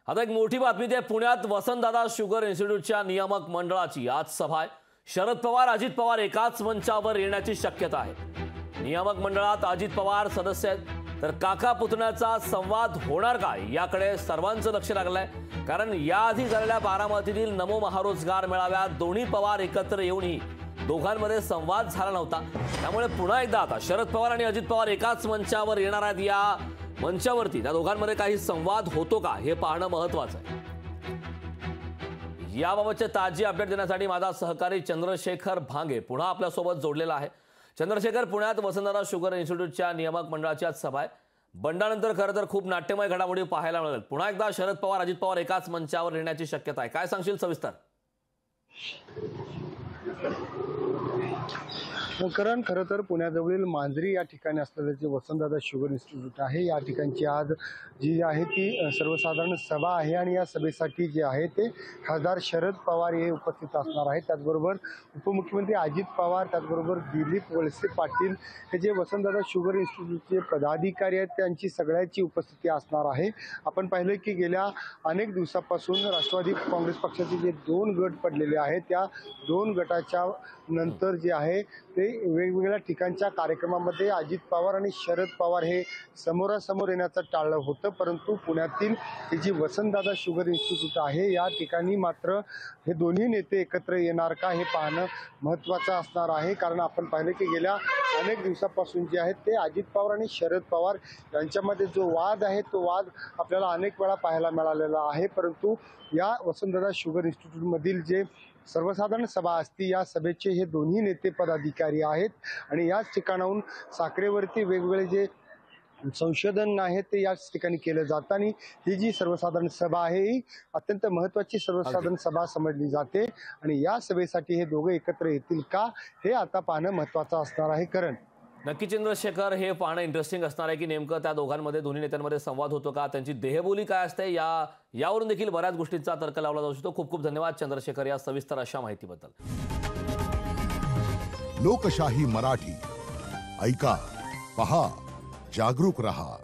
आता एक मोठी बातमी आहे। पुण्यात वसंतदादा शुगर इन्स्टिट्यूटच्या नियामक मंडळाची आज सभा आहे। शरद पवार अजित पवार एकाच मंचावर येण्याची शक्यता आहे। नियामक मंडळात अजित पवार सदस्य आहेत, तर काका पुतण्याचा संवाद होणार का याकडे सर्वांचं लक्ष लागलंय। कारण याआधी झालेल्या बारामतीतील नमो महारोजगार मेळाव्यात दोन्ही पवार एकत्र येऊनही दोघांमध्ये संवाद झाला नव्हता। त्यामुळे पुन्हा एकदा आता शरद पवार आणि अजित पवार एकाच मंचावर येणार आहेत। या मंचावरती त्या दोघांमध्ये काही संवाद होतो का हे पाहणं महत्त्वाचं आहे। याबाबतचे ताजी अपडेट देण्यासाठी माझा सहकारी चंद्रशेखर भांगे पुन्हा आपल्यासोबत जोडलेला आहे। चंद्रशेखर, पुण्यात वसंतदादा शुगर इन्स्टिट्यूटच्या नियामक मंडळाची आज सभा आहे। बंडानंतर खरं तर खूप नाट्यमय घडामोडी पाहायला मिळेल। पुन्हा एकदा शरद पवार अजित पवार एकाच मंचावर येण्याची शक्यता आहे। काय सांगशील सविस्तर? करण, खरं तर पुण्याजवळील मांजरी या ठिकाणी असलेलं जे वसंतदादा शुगर इन्स्टिट्यूट आहे, या ठिकाणची आज जी आहे ती सर्वसाधारण सभा आहे आणि या सभेसाठी जे आहे ते खासदार शरद पवार हे उपस्थित असणार आहेत। त्याचबरोबर उपमुख्यमंत्री अजित पवार, त्याचबरोबर दिलीप वळसे पाटील हे जे वसंतदादा शुगर इन्स्टिट्यूटचे पदाधिकारी आहेत त्यांची सगळ्याची उपस्थिती असणार आहे। आपण पाहिलं की गेल्या अनेक दिवसापासून राष्ट्रवादी काँग्रेस पक्षाचे जे 2 गट पडलेले आहेत, त्या 2 गटाच्या नंतर जे आहे ते वेगवेगळ्या ठिकाणच्या कार्यक्रमामध्ये अजित पवार आणि शरद पवार हे समोरासमोर येण्याचं टाळलं होतं। परंतु पुण्यातील ही जी वसंतदादा शुगर इन्स्टिट्यूट आहे या ठिकाणी मात्र हे दोन्ही नेते एकत्र येणार का हे पाहणं महत्त्वाचं असणार आहे। कारण आपण पाहिलं की गेल्या अनेक दिवसापासून जे आहेत ते अजित पवार आणि शरद पवार यांच्यामध्ये जो वाद आहे तो वाद आपल्याला अनेक वेळा पाहायला मिळालेला आहे। परंतु या वसंतदादा शुगर इन्स्टिट्यूटमधील जे सर्वसाधारण सभा असती, या सभेचे हे दोन्ही नेते पदाधिकारी आहेत आणि याच ठिकाणाहून साखरेवरती वेगवेगळे जे संशोधन आहे ते याच ठिकाणी केलं जातं आणि ही जी सर्वसाधारण सभा आहे ही अत्यंत महत्त्वाची सर्वसाधारण सभा समजली जाते आणि या सभेसाठी हे दोघे एकत्र येतील का हे आता पाहणं महत्त्वाचं असणार आहे। करण, नक्की चंद्रशेखर, हे पाहणं इंटरेस्टिंग असणार आहे की नेमकं त्या दोघांमध्ये दोन्ही नेत्यांमध्ये संवाद होतो का, त्यांची देहबोली काय असते, यावरून देखील बऱ्याच गोष्टींचा तर्क लावला जाऊ शकतो। खूप खूप धन्यवाद चंद्रशेखर या सविस्तर अशा माहितीबद्दल। लोकशाही मराठी ऐका, पहा, जागरूक रहा।